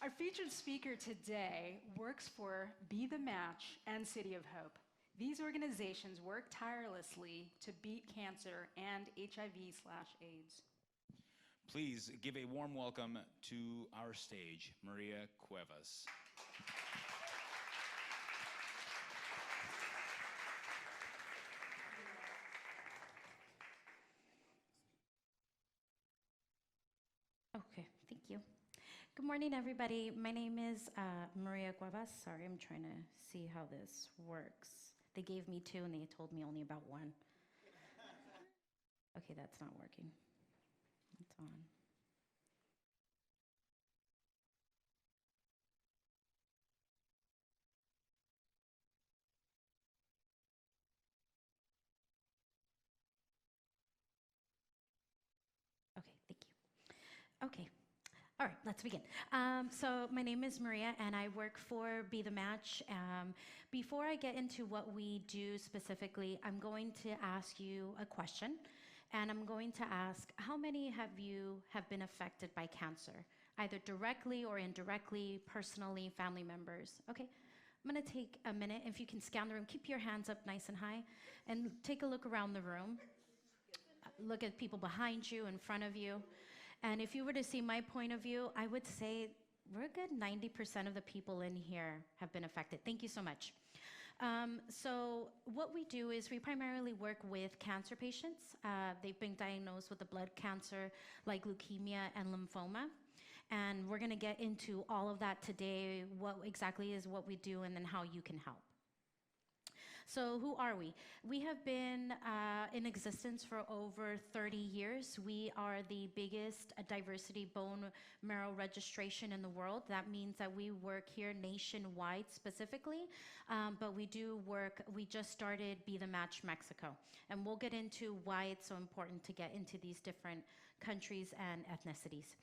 Our featured speaker today works for Be the Match and City of Hope. These organizations work tirelessly to beat cancer and HIV/AIDS. Please give a warm welcome to our stage, Maria Cuevas. Okay, thank you. Good morning, everybody. My name is Maria Cuevas. Sorry, I'm trying to see how this works. They gave me two and they told me only about one. Okay, that's not working. It's on. Okay, thank you. Okay. All right, let's begin. So my name is Maria, and I work for Be the Match. Before I get into what we do specifically, I'm going to ask you a question, and I'm going to ask, how many have you have been affected by cancer, either directly or indirectly, personally, family members? Okay, I'm gonna take a minute. If you can scan the room, keep your hands up nice and high, and take a look around the room. Look at people behind you, in front of you. And if you were to see my point of view, I would say we're a good 90% of the people in here have been affected. Thank you so much. So what we do is we primarily work with cancer patients. They've been diagnosed with a blood cancer like leukemia and lymphoma. And we're gonna get into all of that today, what exactly is what we do and then how you can help. So who are we? We have been in existence for over 30 years. We are the biggest diversity bone marrow registration in the world. That means that we work here nationwide specifically, but we do work, we just started Be the Match Mexico. And we'll get into why it's so important to get into these different countries and ethnicities.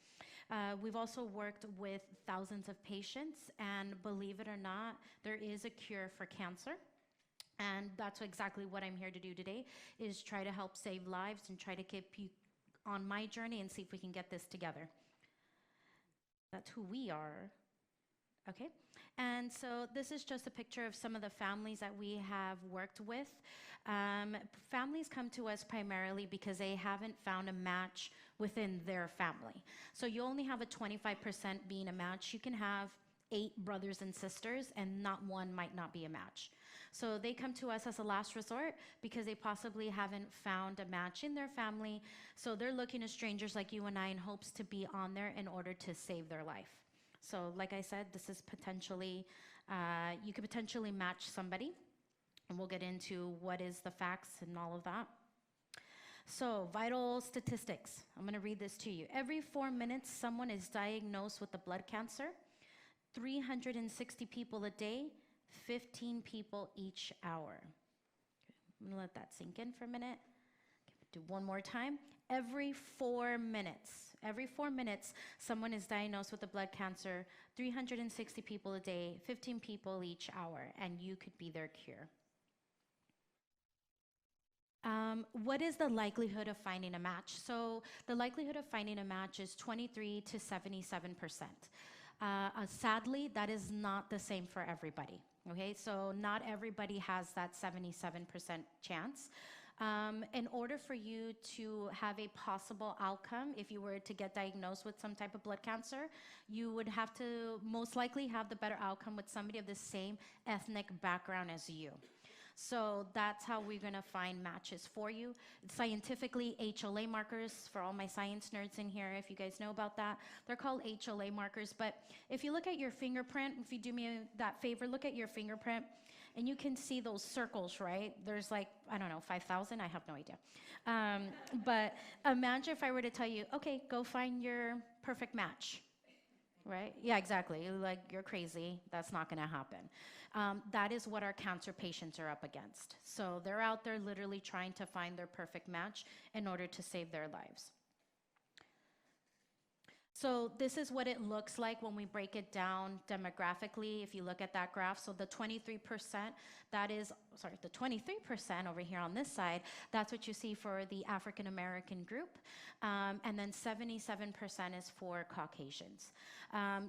We've also worked with thousands of patients, and believe it or not, there is a cure for cancer. And that's exactly what I'm here to do today, is try to help save lives and try to keep you on my journey and see if we can get this together. That's who we are. Okay, and so this is just a picture of some of the families that we have worked with. Families come to us primarily because they haven't found a match within their family. So you only have a 25% being a match. You can have 8 brothers and sisters and not one might not be a match. So they come to us as a last resort because they possibly haven't found a match in their family. So they're looking to strangers like you and I in hopes to be on there in order to save their life. So like I said, this is potentially, you could potentially match somebody. And we'll get into what is the facts and all of that. So vital statistics. I'm gonna read this to you. Every 4 minutes, someone is diagnosed with the blood cancer. 360 people a day, 15 people each hour. I'm gonna let that sink in for a minute. Do one more time. Every 4 minutes, someone is diagnosed with a blood cancer, 360 people a day, 15 people each hour, and you could be their cure. What is the likelihood of finding a match? So the likelihood of finding a match is 23 to 77%. Sadly, that is not the same for everybody, okay? So not everybody has that 77% chance. In order for you to have a possible outcome, if you were to get diagnosed with some type of blood cancer, you would have to most likely have the better outcome with somebody of the same ethnic background as you. So that's how we're gonna find matches for you. Scientifically, HLA markers, for all my science nerds in here, if you guys know about that, they're called HLA markers. But if you look at your fingerprint, if you do me that favor, look at your fingerprint, and you can see those circles, right? There's like, I don't know, 5,000, I have no idea. But imagine if I were to tell you, okay, go find your perfect match. Right? Yeah, exactly. Like, you're crazy. That's not going to happen. That is what our cancer patients are up against. So they're out there literally trying to find their perfect match in order to save their lives. So this is what it looks like when we break it down demographically. If you look at that graph, so the 23%, that is, sorry, the 23% over here on this side, that's what you see for the African American group. And then 77% is for Caucasians.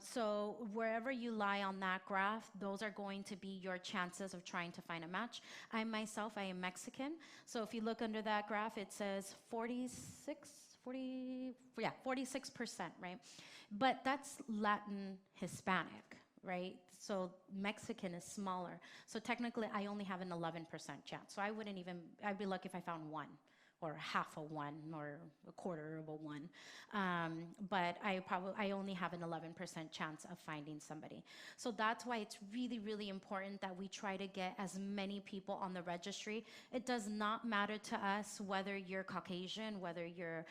So wherever you lie on that graph, those are going to be your chances of trying to find a match. I myself, I am Mexican. So if you look under that graph, it says 46%, right? But that's Latin Hispanic, right? So Mexican is smaller. So technically, I only have an 11% chance. So I'd be lucky if I found one, or half a one, or a quarter of a one. But I only have an 11% chance of finding somebody. So that's why it's really, really important that we try to get as many people on the registry. It does not matter to us whether you're Caucasian, whether you're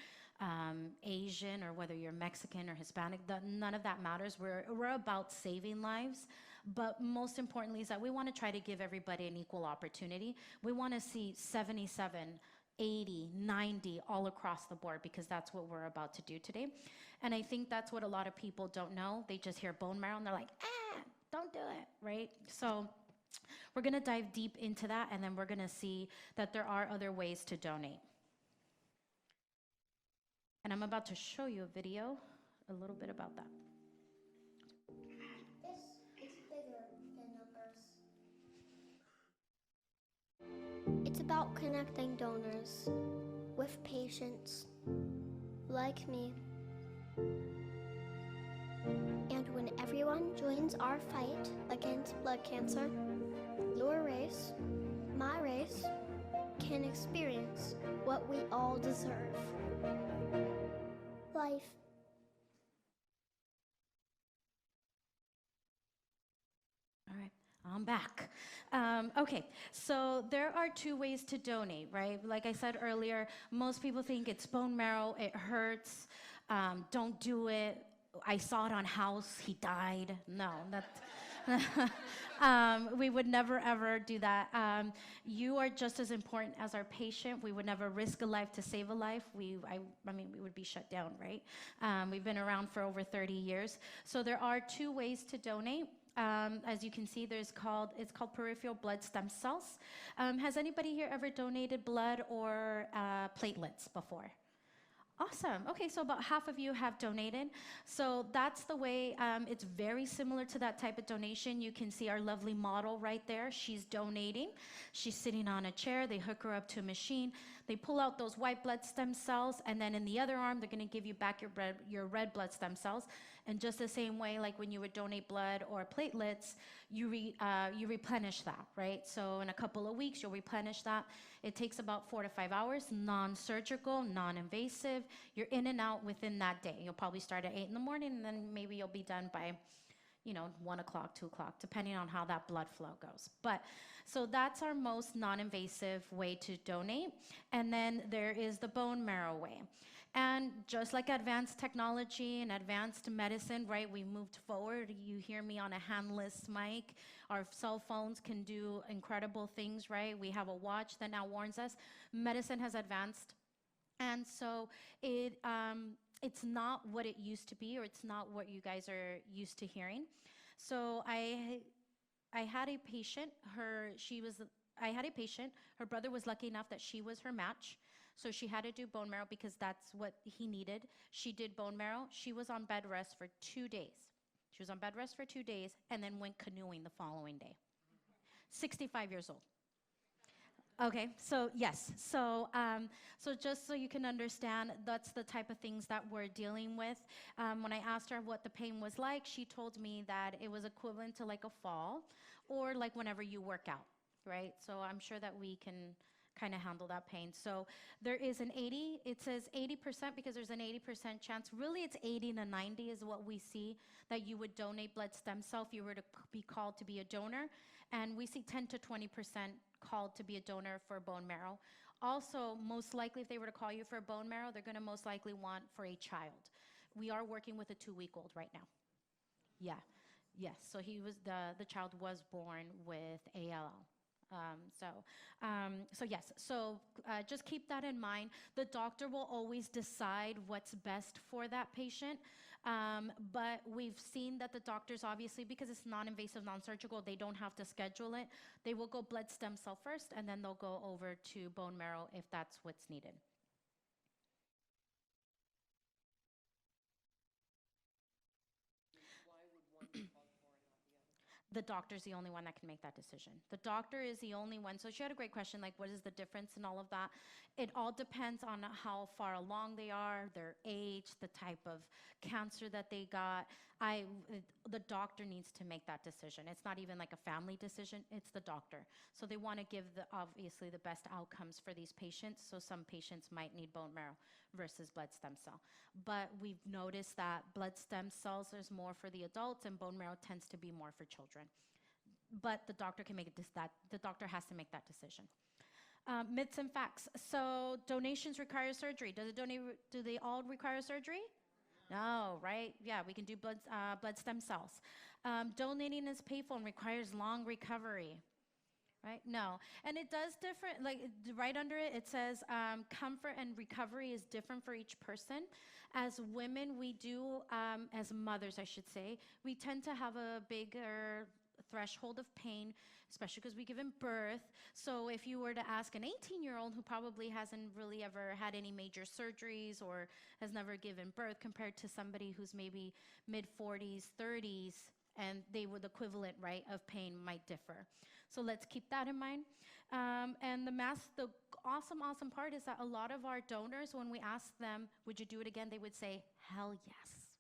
Asian, or whether you're Mexican or Hispanic. None of that matters. We're about saving lives, but most importantly is that we want to try to give everybody an equal opportunity. We want to see 77, 80, 90 all across the board, because that's what we're about to do today. And I think that's what a lot of people don't know. They just hear bone marrow and they're like, don't do it, right? So we're going to dive deep into that, and then we're going to see that there are other ways to donate. And I'm about to show you a video, a little bit about that. This is bigger than numbers. It's about connecting donors with patients like me. And when everyone joins our fight against blood cancer, your race, my race, can experience what we all deserve. Life. All right, I'm back. Okay, so there are two ways to donate, right? Like I said earlier, most people think it's bone marrow, it hurts, don't do it. I saw it on House, he died. No, we would never ever do that. You are just as important as our patient. We would never risk a life to save a life. We would be shut down, right? We've been around for over 30 years. So there are two ways to donate. As you can see, it's called peripheral blood stem cells. Has anybody here ever donated blood or platelets before? Awesome. Okay, so about half of you have donated. So that's the way, it's very similar to that type of donation. You can see our lovely model right there. She's donating. She's sitting on a chair. They hook her up to a machine. They pull out those white blood stem cells, and then in the other arm, they're going to give you back your red blood stem cells. And just the same way, like when you would donate blood or platelets, you replenish that, right? So in a couple of weeks, you'll replenish that. It takes about 4 to 5 hours, non-surgical, non-invasive. You're in and out within that day. You'll probably start at 8 in the morning, and then maybe you'll be done by 1 o'clock, 2 o'clock, depending on how that blood flow goes. But so that's our most non-invasive way to donate. And then there is the bone marrow way. And just like advanced technology and advanced medicine, right, we moved forward. You hear me on a handless mic. Our cell phones can do incredible things, right? We have a watch that now warns us. Medicine has advanced. And so it's not what it used to be, or it's not what you guys are used to hearing. So I had a patient, her brother was lucky enough that she was her match. So she had to do bone marrow because that's what he needed. She did bone marrow. She was on bed rest for 2 days. She was on bed rest for 2 days and then went canoeing the following day. 65 years old. Okay, so yes, so just so you can understand, that's the type of things that we're dealing with. When I asked her what the pain was like, she told me that it was equivalent to like a fall, or like whenever you work out, right? So I'm sure that we can kind of handle that pain. So there is it says 80% because there's an 80% chance. Really, it's 80 to 90 is what we see that you would donate blood stem cell if you were to be called to be a donor. And we see 10 to 20% called to be a donor for bone marrow. Also, most likely if they were to call you for bone marrow, they're gonna most likely want for a child. We are working with a 2-week-old right now. Yeah, yes, so the child was born with ALL. So yes, so just keep that in mind. The doctor will always decide what's best for that patient. But we've seen that the doctors, obviously, because it's non-invasive, non-surgical, they don't have to schedule it. They will go blood stem cell first, and then they'll go over to bone marrow if that's what's needed. The doctor's the only one that can make that decision. The doctor is the only one. So she had a great question, like what is the difference and all of that. It all depends on how far along they are, their age, the type of cancer that they got. The doctor needs to make that decision. It's not even like a family decision, it's the doctor. So they want to give obviously the best outcomes for these patients. So some patients might need bone marrow versus blood stem cell. But we've noticed that blood stem cells is more for the adults and bone marrow tends to be more for children. But the doctor can make the doctor has to make that decision. Myths and facts. So donations require surgery. Do they all require surgery? No, right? Yeah, we can do blood stem cells. Donating is painful and requires long recovery. Right? No. And it does different, like right under it, it says comfort and recovery is different for each person. As women, we do, as mothers, I should say, we tend to have a bigger threshold of pain, especially because we give birth. So if you were to ask an 18-year-old who probably hasn't really ever had any major surgeries or has never given birth compared to somebody who's maybe mid-40s, 30s, and they would the equivalent, right, of pain might differ. So let's keep that in mind. And the awesome part is that a lot of our donors, when we ask them, would you do it again? They would say, hell yes,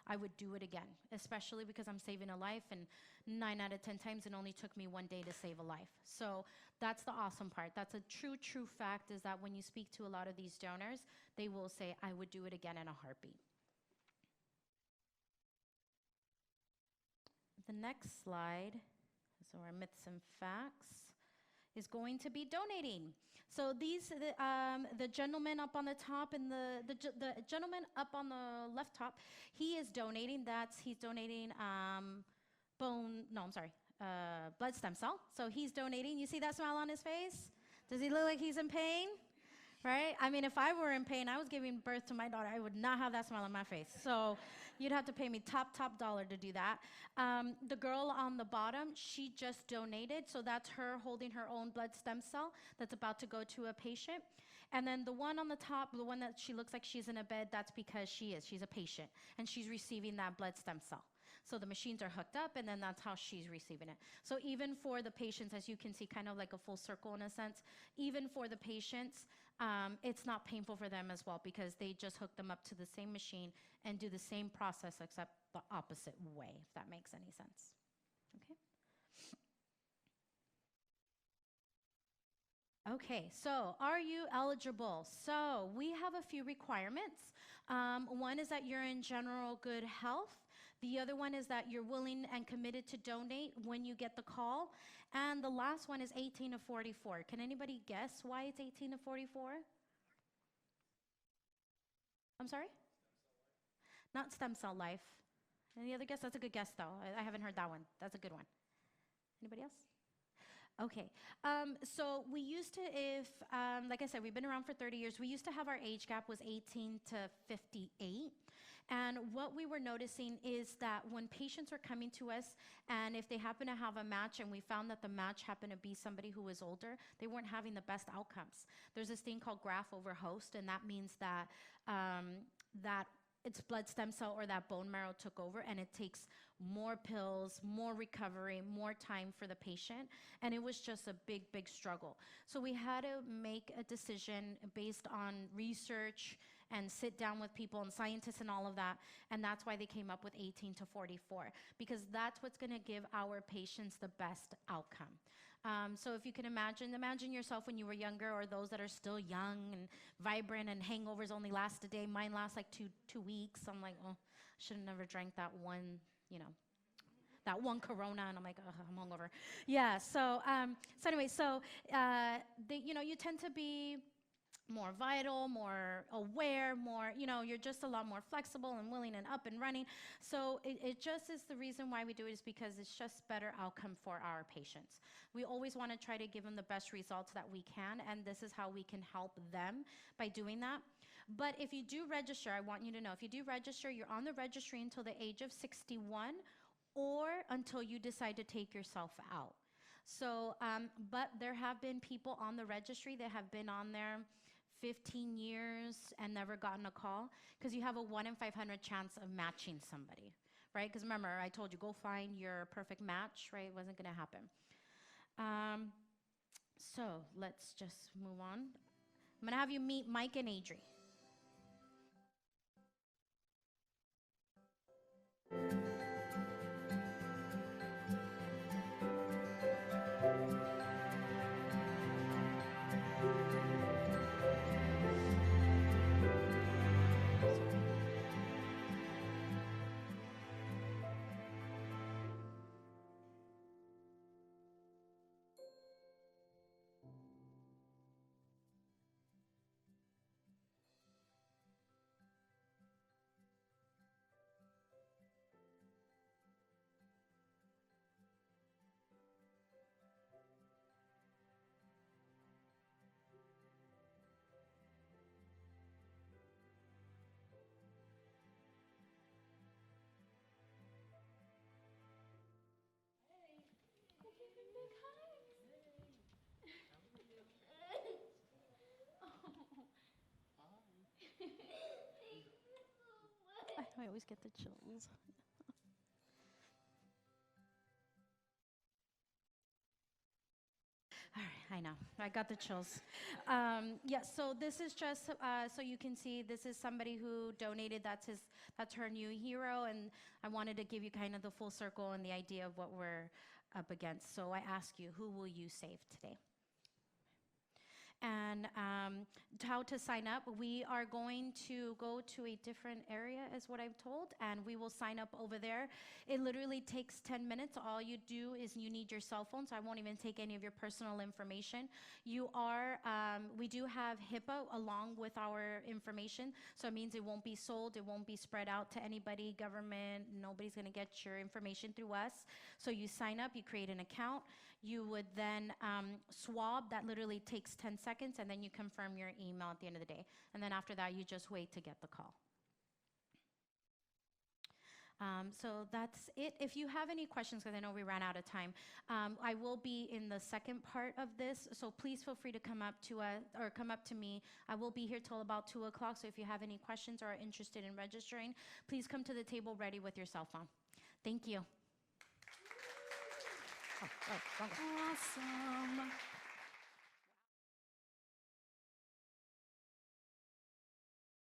I would do it again, especially because I'm saving a life, and 9 out of 10 times it only took me 1 day to save a life. So that's the awesome part. That's a true fact, is that when you speak to a lot of these donors, they will say, I would do it again in a heartbeat. The next slide, so our myths and facts, is going to be donating. So the gentleman up on the top and the gentleman up on the left top, he is donating. He's donating blood stem cell. So he's donating. You see that smile on his face? Does he look like he's in pain? Right? I mean, if I were in pain, I was giving birth to my daughter, I would not have that smile on my face. So you'd have to pay me top dollar to do that. The girl on the bottom, she just donated. So that's her holding her own blood stem cell that's about to go to a patient. And then the one on the top, the one that she looks like she's in a bed, that's because she's a patient and she's receiving that blood stem cell. So the machines are hooked up, and then that's how she's receiving it. So even for the patients, as you can see, kind of like a full circle in a sense, even for the patients, it's not painful for them as well, because they just hook them up to the same machine and do the same process except the opposite way, if that makes any sense. Okay, so are you eligible? So we have a few requirements. One is that you're in general good health. The other one is that you're willing and committed to donate when you get the call. And the last one is 18 to 44. Can anybody guess why it's 18 to 44? I'm sorry? Not stem cell life. Any other guess? That's a good guess, though. I haven't heard that one. That's a good one. Anybody else? Okay, so we used to, like I said, we've been around for 30 years. We used to have our age gap was 18 to 58. And what we were noticing is that when patients are coming to us, and if they happen to have a match, and we found that the match happened to be somebody who was older, they weren't having the best outcomes. There's this thing called graft over host, and that means that it's blood stem cell or that bone marrow took over, and it takes more pills, more recovery, more time for the patient, and it was just a big struggle. So we had to make a decision based on research and sit down with people and scientists and all of that, and that's why they came up with 18 to 44, because that's what's going to give our patients the best outcome. So if you can imagine yourself when you were younger, or those that are still young and vibrant, and hangovers only last a day. Mine lasts like two weeks. I'm like, oh, should have never drank that one, that one Corona, and I'm like, oh, I'm hungover. Yeah. So anyway, you tend to be more vital, more aware, there more, you're just a lot more flexible and willing and up and running. So it just is the reason why we do it, is because it's just better outcome for our patients. We always want to try to give them the best results that we can, and this is how we can help them by doing that. But if you do register, I want you to know, if you do register, you're on the registry until the age of 61 or until you decide to take yourself out. So, but there have been people on the registry that have been on there 15 years and never gotten a call, because you have a 1 in 500 chance of matching somebody, right? Because remember, I told you, go find your perfect match, right? It wasn't going to happen. So let's just move on. I'm going to have you meet Mike and Adri. I always get the chills. All right, I know. I got the chills. Yeah, so this is just so you can see, this is somebody who donated. That's her new hero, and I wanted to give you kind of the full circle and the idea of what we're up against. So I ask you, who will you save today? And how to sign up, we are going to go to a different area, is what I'm told, and we will sign up over there. It literally takes 10 minutes. All you do is you need your cell phone, so I won't even take any of your personal information. We do have HIPAA along with our information, so it means it won't be sold, it won't be spread out to anybody, government, nobody's gonna get your information through us. So you sign up, you create an account, you would then swab. That literally takes 10 seconds, and then you confirm your email at the end of the day. And then after that, you just wait to get the call. So that's it. If you have any questions, because I know we ran out of time, I will be in the second part of this, so please feel free to come up to me. I will be here till about 2 o'clock, so if you have any questions or are interested in registering, please come to the table ready with your cell phone. Thank you. Awesome.